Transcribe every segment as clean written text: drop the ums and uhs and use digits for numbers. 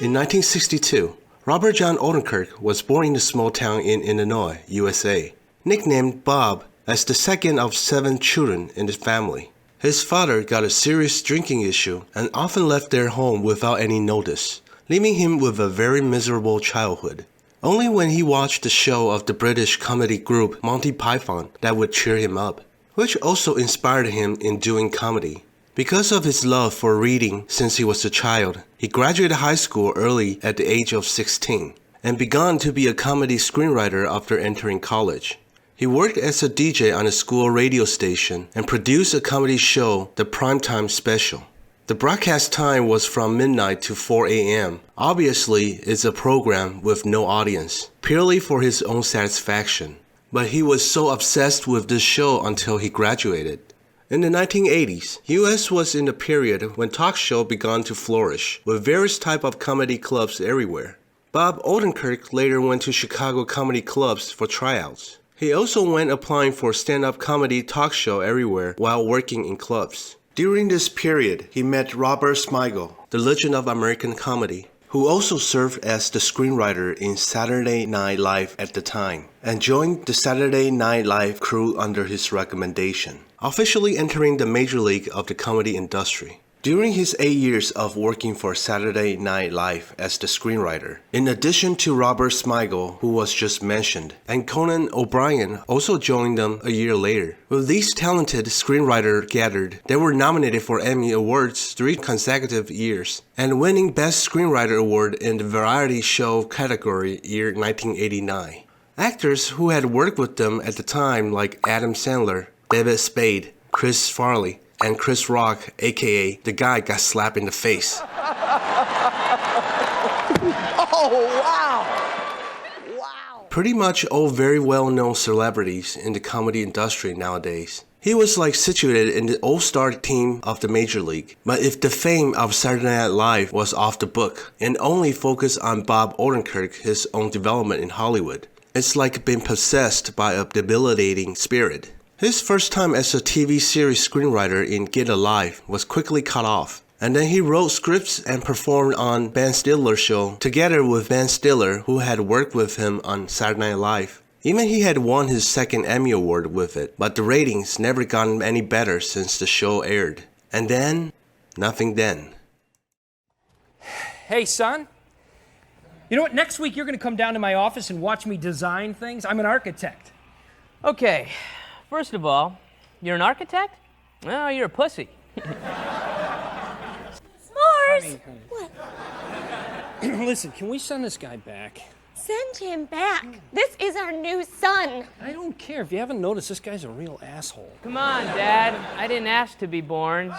In 1962, Robert John Odenkirk was born in a small town in Illinois, USA, nicknamed Bob as the second of 7 children in the family. His father got a serious drinking issue and often left their home without any notice, leaving him with a very miserable childhood. Only when he watched the show of the British comedy group Monty Python that would cheer him up, which also inspired him in doing comedy. Because of his love for reading since he was a child, he graduated high school early at the age of 16 and began to be a comedy screenwriter after entering college. He worked as a DJ on a school radio station and produced a comedy show, The Primetime Special. The broadcast time was from midnight to 4 a.m. Obviously, it's a program with no audience, purely for his own satisfaction. But he was so obsessed with this show until he graduated. In the 1980s, US was in a period when talk shows began to flourish, with various types of comedy clubs everywhere. Bob Odenkirk later went to Chicago comedy clubs for tryouts. He also went applying for stand-up comedy talk show everywhere while working in clubs. During this period, he met Robert Smigel, the legend of American comedy, who also served as the screenwriter in Saturday Night Live at the time, and joined the Saturday Night Live crew under his recommendation, officially entering the major league of the comedy industry. During his 8 years of working for Saturday Night Live as the screenwriter, in addition to Robert Smigel, who was just mentioned, and Conan O'Brien also joined them a year later. With these talented screenwriters gathered, they were nominated for Emmy Awards 3 consecutive years, and winning Best Screenwriter Award in the Variety Show category year 1989. Actors who had worked with them at the time like Adam Sandler, David Spade, Chris Farley, and Chris Rock, aka the guy got slapped in the face. Oh, wow! Wow! Pretty much all very well-known celebrities in the comedy industry nowadays. He was like situated in the all-star team of the major league. But if the fame of Saturday Night Live was off the book and only focused on Bob Odenkirk, his own development in Hollywood, it's like being possessed by a debilitating spirit. His first time as a TV series screenwriter in Get a Life was quickly cut off, and then he wrote scripts and performed on Ben Stiller's show together with Ben Stiller, who had worked with him on Saturday Night Live. Even he had won his second Emmy Award with it, but the ratings never gotten any better since the show aired. And then, nothing then. Hey, son. You know what? Next week you're going to come down to my office and watch me design things. I'm an architect. Okay. First of all, you're an architect? Oh, you're a pussy. S'mores! What? Listen, can we send this guy back? Send him back. This is our new son. I don't care. If you haven't noticed, this guy's a real asshole. Come on, Dad. I didn't ask to be born.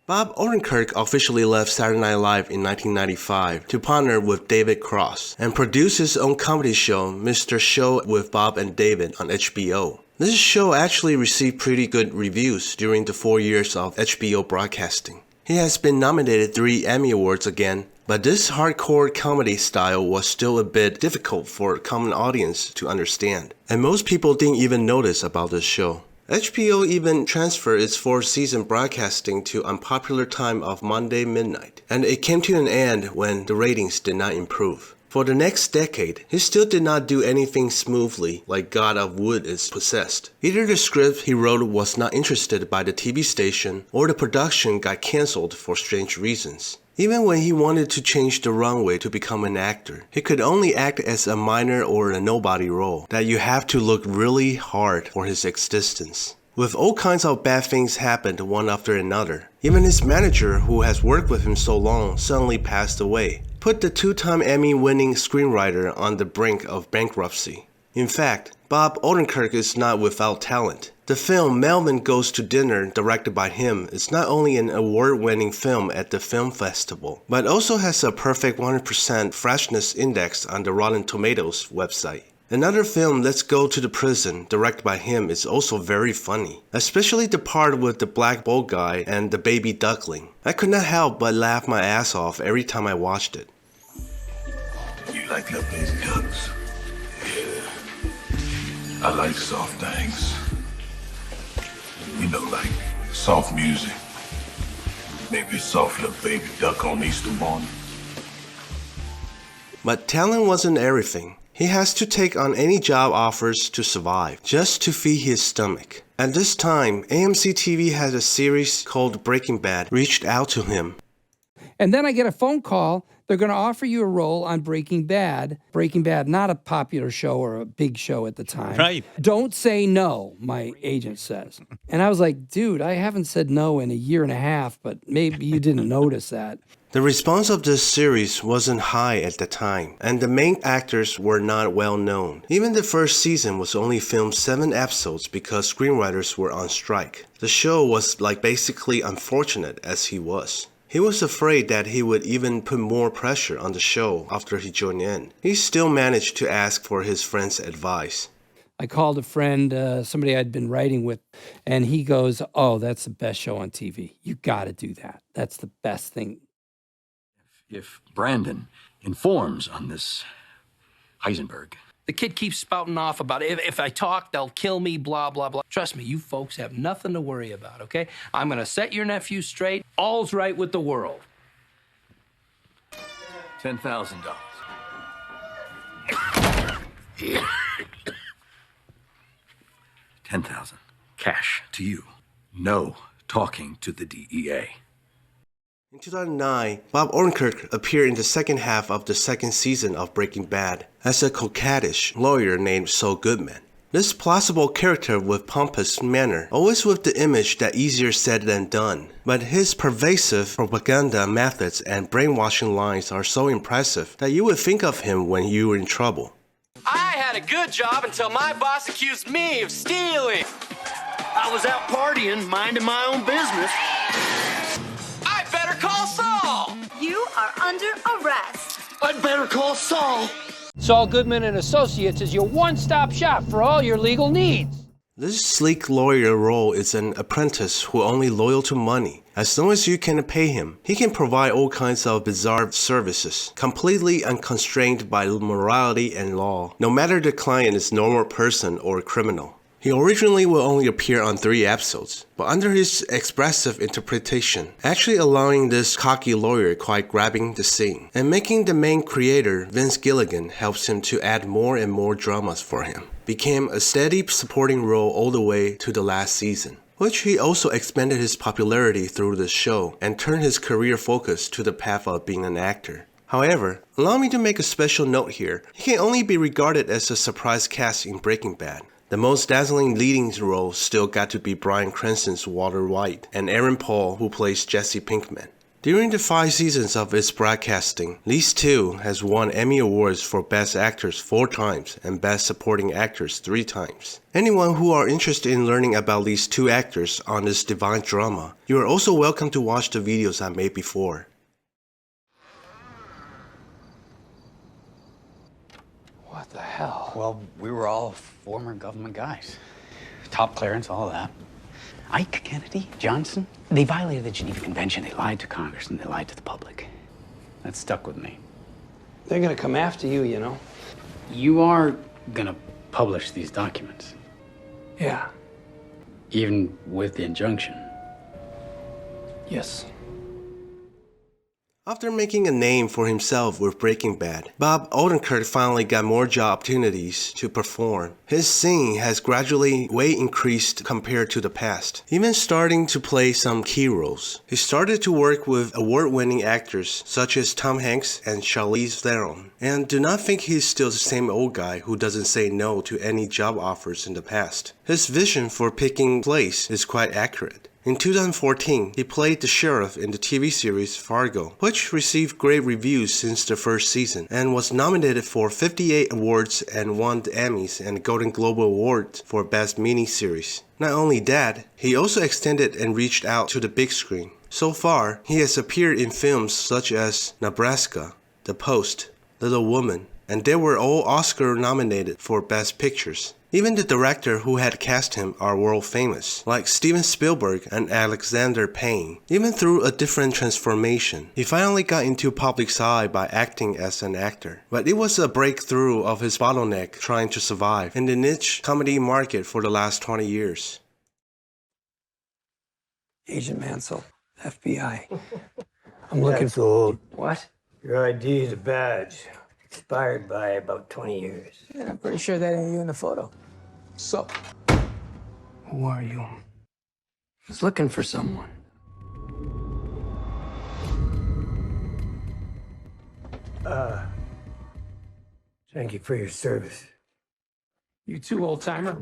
Bob Odenkirk officially left Saturday Night Live in 1995 to partner with David Cross and produce his own comedy show, Mr.Show with Bob and David on HBO. This show actually received pretty good reviews during the 4 years of HBO broadcasting. He has been nominated 3 Emmy Awards again, but this hardcore comedy style was still a bit difficult for a common audience to understand, and most people didn't even notice about this show. HBO even transferred its 4th season broadcasting to unpopular time of Monday midnight, and it came to an end when the ratings did not improve. For the next decade, he still did not do anything smoothly like God of Wood is possessed. Either the script he wrote was not interested by the TV station, or the production got cancelled for strange reasons. Even when he wanted to change the runway to become an actor, he could only act as a minor or a nobody role that you have to look really hard for his existence. With all kinds of bad things happened one after another. Even his manager, who has worked with him so long, suddenly passed away, put the 2-time Emmy-winning screenwriter on the brink of bankruptcy. In fact, Bob Odenkirk is not without talent. The film Melvin Goes to Dinner, directed by him, is not only an award-winning film at the film festival, but also has a perfect 100% freshness index on the Rotten Tomatoes website. Another film, Let's Go to the Prison, directed by him, is also very funny, especially the part with the black bald guy and the baby duckling. I could not help but laugh my ass off every time I watched it. You like Lebanese cuts? Yeah. I like soft things. You know, like soft music. Maybe a soft little baby duck on Easter morning. But talent wasn't everything. He has to take on any job offers to survive, just to feed his stomach. At this time, AMC TV had a series called Breaking Bad reached out to him. And then I get a phone call. They're going to offer you a role on Breaking Bad. Breaking Bad, not a popular show or a big show at the time. Right. Don't say no, my agent says. And I was like, dude, I haven't said no in a year and a half, but maybe you didn't notice that. The response of this series wasn't high at the time, and the main actors were not well known. Even the first season was only filmed 7 episodes because screenwriters were on strike. The show was like basically unfortunate as he was. He was afraid that he would even put more pressure on the show after he joined in. He still managed to ask for his friend's advice. I called a friend, somebody I'd been writing with, and he goes, oh, that's the best show on TV. You got to do that. That's the best thing. If Brandon informs on this Heisenberg. The kid keeps spouting off about it. If I talk, they'll kill me, blah, blah, blah. Trust me, you folks have nothing to worry about, okay? I'm gonna set your nephew straight. All's right with the world. $10,000. $10,000 cash to you. No talking to the DEA. In 2009, Bob Odenkirk appeared in the second half of the second season of Breaking Bad as a coquettish lawyer named Saul Goodman. This plausible character with pompous manner, always with the image that easier said than done. But his pervasive propaganda methods and brainwashing lines are so impressive that you would think of him when you were in trouble. I had a good job until my boss accused me of stealing. I was out partying, minding my own business. I better call Saul. You are under arrest. I'd better call Saul. Saul Goodman and Associates is your one-stop shop for all your legal needs. This sleek lawyer role is an apprentice who only loyal to money. As long as you can pay him, he can provide all kinds of bizarre services, completely unconstrained by morality and law, no matter the client is a normal person or criminal. He originally will only appear on 3 episodes, but under his expressive interpretation, actually allowing this cocky lawyer quite grabbing the scene, and making the main creator, Vince Gilligan, helps him to add more and more dramas for him, became a steady supporting role all the way to the last season, which he also expanded his popularity through the show and turned his career focus to the path of being an actor. However, allow me to make a special note here. He can only be regarded as a surprise cast in Breaking Bad. The most dazzling leading role still got to be Bryan Cranston's Walter White and Aaron Paul, who plays Jesse Pinkman. During the 5 seasons of its broadcasting, these two has won Emmy Awards for Best Actors 4 times and Best Supporting Actors 3 times. Anyone who are interested in learning about these 2 actors on this divine drama, you are also welcome to watch the videos I made before. What the hell? Well, we were all former government guys. Top clearance, all that. Ike, Kennedy, Johnson, they violated the Geneva Convention. They lied to Congress and they lied to the public. That stuck with me. They're gonna come after you, you know. You are gonna publish these documents, Yeah. even with the injunction. Yes. After making a name for himself with Breaking Bad, Bob Odenkirk finally got more job opportunities to perform. His singing has gradually way increased compared to the past, even starting to play some key roles. He started to work with award-winning actors such as Tom Hanks and Charlize Theron, and do not think he's still the same old guy who doesn't say no to any job offers in the past. His vision for picking place is quite accurate. In 2014, he played the sheriff in the TV series Fargo, which received great reviews since the first season, and was nominated for 58 awards and won the Emmys and Golden Globe Award for Best Miniseries. Not only that, he also extended and reached out to the big screen. So far, he has appeared in films such as Nebraska, The Post, Little Woman, and they were all Oscar nominated for Best Pictures. Even the director who had cast him are world famous, like Steven Spielberg and Alexander Payne. Even through a different transformation, he finally got into public's eye by acting as an actor. But it was a breakthrough of his bottleneck trying to survive in the niche comedy market for the last 20 years. Agent Mansell, FBI. I'm looking for old. What? Your ID is a badge. Expired by about 20 years. Yeah, I'm pretty sure that ain't you in the photo. So, who are you? I was looking for someone. Thank you for your service. You too, old-timer.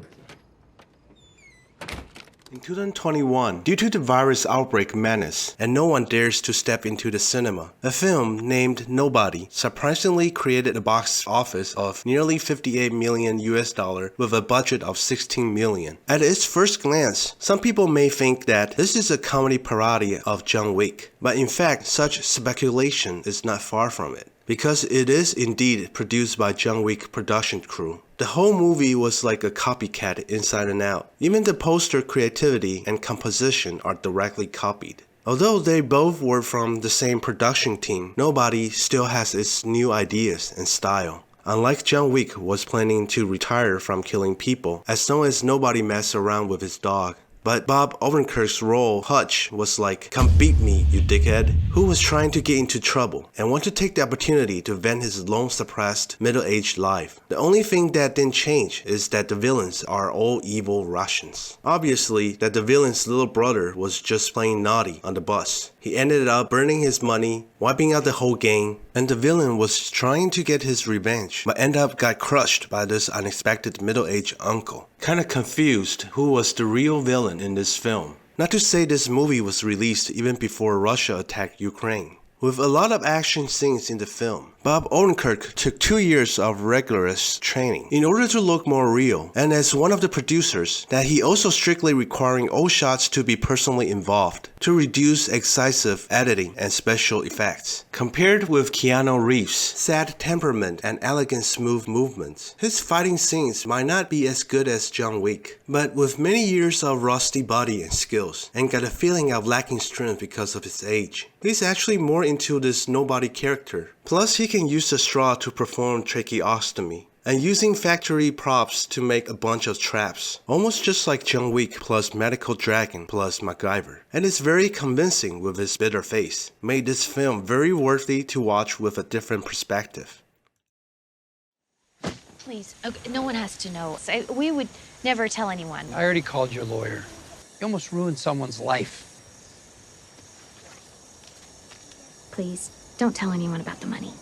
In 2021, due to the virus outbreak menace and no one dares to step into the cinema, a film named Nobody surprisingly created a box office of nearly $58 million with a budget of $16 million. At its first glance, some people may think that this is a comedy parody of John Wick, but in fact such speculation is not far from it, because it is indeed produced by John Wick production crew. The whole movie was like a copycat inside and out. Even the poster creativity and composition are directly copied. Although they both were from the same production team, Nobody still has its new ideas and style. Unlike John Wick was planning to retire from killing people as long as nobody messed around with his dog. But Bob Odenkirk's role, Hutch, was like, "Come beat me, you dickhead," who was trying to get into trouble and wanted to take the opportunity to vent his long suppressed middle-aged life. The only thing that didn't change is that the villains are all evil Russians. Obviously, that the villain's little brother was just plain naughty on the bus. He ended up burning his money, wiping out the whole gang, and the villain was trying to get his revenge, but ended up got crushed by this unexpected middle-aged uncle. Kinda confused who was the real villain in this film. Not to say this movie was released even before Russia attacked Ukraine. With a lot of action scenes in the film, Bob Odenkirk took 2 years of rigorous training in order to look more real, and as one of the producers, that he also strictly requiring all shots to be personally involved to reduce excessive editing and special effects. Compared with Keanu Reeves' sad temperament and elegant smooth movements, his fighting scenes might not be as good as John Wick, but with many years of rusty body and skills, and got a feeling of lacking strength because of his age, he's actually more into this nobody character. Plus, he can use a straw to perform tracheostomy, and using factory props to make a bunch of traps, almost just like John Wick plus Medical Dragon plus MacGyver. And it's very convincing with his bitter face, made this film very worthy to watch with a different perspective. Please, okay, no one has to know. We would never tell anyone. I already called your lawyer. You almost ruined someone's life. Please, don't tell anyone about the money.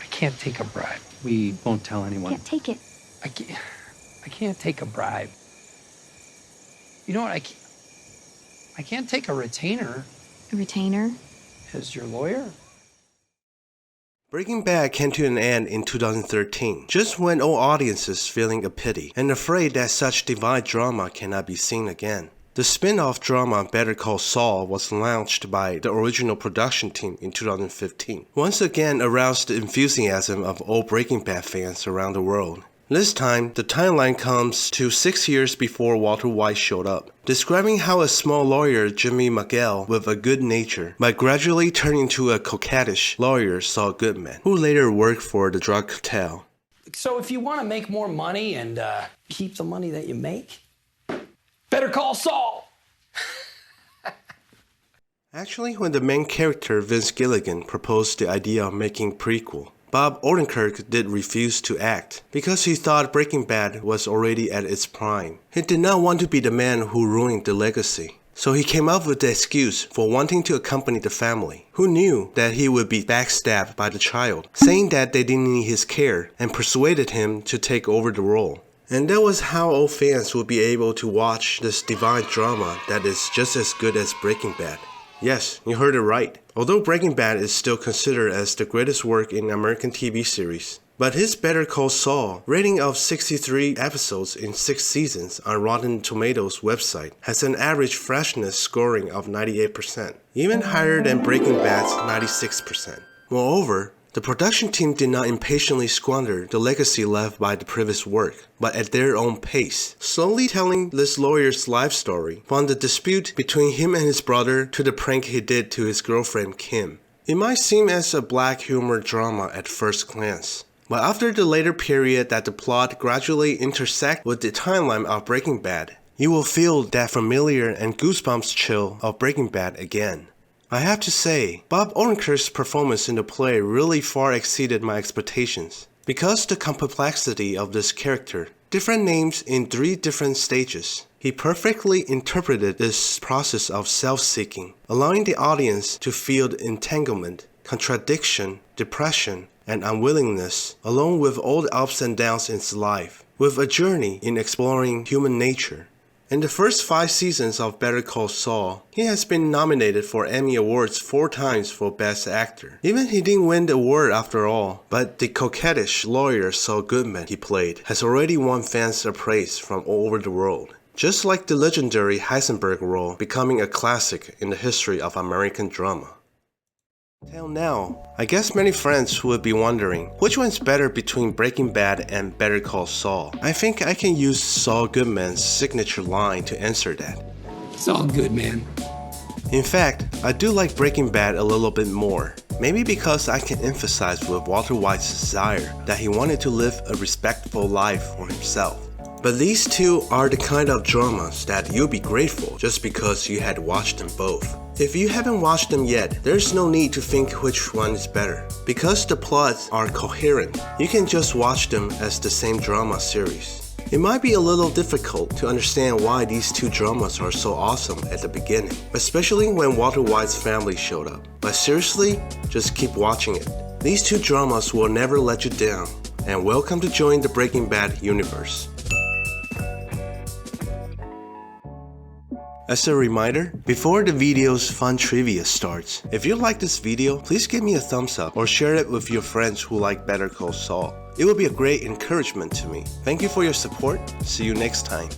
I can't take a bribe. We won't tell anyone. Can't take it. I can't take a bribe. You know what? I can't take a retainer. A retainer? As your lawyer? Breaking Bad came to an end in 2013, just when all audiences feeling a pity and afraid that such divine drama cannot be seen again. The spin-off drama Better Call Saul was launched by the original production team in 2015, once again aroused the enthusiasm of all Breaking Bad fans around the world. This time, the timeline comes to 6 years before Walter White showed up, describing how a small lawyer, Jimmy McGill, with a good nature, might gradually turn into a coquettish lawyer, Saul Goodman, who later worked for the drug cartel. So if you want to make more money and keep the money that you make, better call Saul. Actually, when the main character, Vince Gilligan, proposed the idea of making prequel, Bob Odenkirk did refuse to act, because he thought Breaking Bad was already at its prime. He did not want to be the man who ruined the legacy. So he came up with the excuse for wanting to accompany the family, who knew that he would be backstabbed by the child, saying that they didn't need his care, and persuaded him to take over the role. And that was how all fans would be able to watch this divine drama that is just as good as Breaking Bad. Yes, you heard it right. Although Breaking Bad is still considered as the greatest work in American TV series, but his Better Call Saul rating of 63 episodes in 6 seasons on Rotten Tomatoes website has an average freshness scoring of 98%, even higher than Breaking Bad's 96%. Moreover, the production team did not impatiently squander the legacy left by the previous work, but at their own pace, slowly telling this lawyer's life story, from the dispute between him and his brother to the prank he did to his girlfriend Kim. It might seem as a black humor drama at first glance, but after the later period that the plot gradually intersects with the timeline of Breaking Bad, you will feel that familiar and goosebumps chill of Breaking Bad again. I have to say, Bob Odenkirk's performance in the play really far exceeded my expectations. Because the complexity of this character, different names in 3 different stages, he perfectly interpreted this process of self-seeking, allowing the audience to feel the entanglement, contradiction, depression, and unwillingness, along with all the ups and downs in his life, with a journey in exploring human nature. In the first 5 seasons of Better Call Saul, he has been nominated for Emmy Awards 4 times for Best Actor. Even he didn't win the award after all, but the coquettish lawyer Saul Goodman he played has already won fans' praise from all over the world. Just like the legendary Heisenberg role becoming a classic in the history of American drama. Till now, I guess many friends would be wondering, which one's better between Breaking Bad and Better Call Saul? I think I can use Saul Goodman's signature line to answer that. Saul Goodman. In fact, I do like Breaking Bad a little bit more. Maybe because I can emphasize with Walter White's desire that he wanted to live a respectable life for himself. But these two are the kind of dramas that you'll be grateful just because you had watched them both. If you haven't watched them yet, there's no need to think which one is better. Because the plots are coherent, you can just watch them as the same drama series. It might be a little difficult to understand why these 2 dramas are so awesome at the beginning, especially when Walter White's family showed up. But seriously, just keep watching it. These 2 dramas will never let you down, and welcome to join the Breaking Bad universe. As a reminder, before the video's fun trivia starts, if you like this video, please give me a thumbs up or share it with your friends who like Better Call Saul. It will be a great encouragement to me. Thank you for your support. See you next time.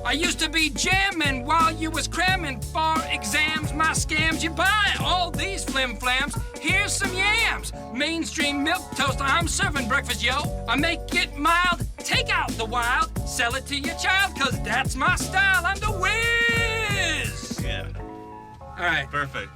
I used to be jamming while you was cramming for exams. My scams, you buy all these flim-flams. Here's some yams. Mainstream milk toast, I'm serving breakfast, yo. I make it mild, take out the wild. Sell it to your child, cause that's my style. I'm the whiz. Yeah. All right. Perfect.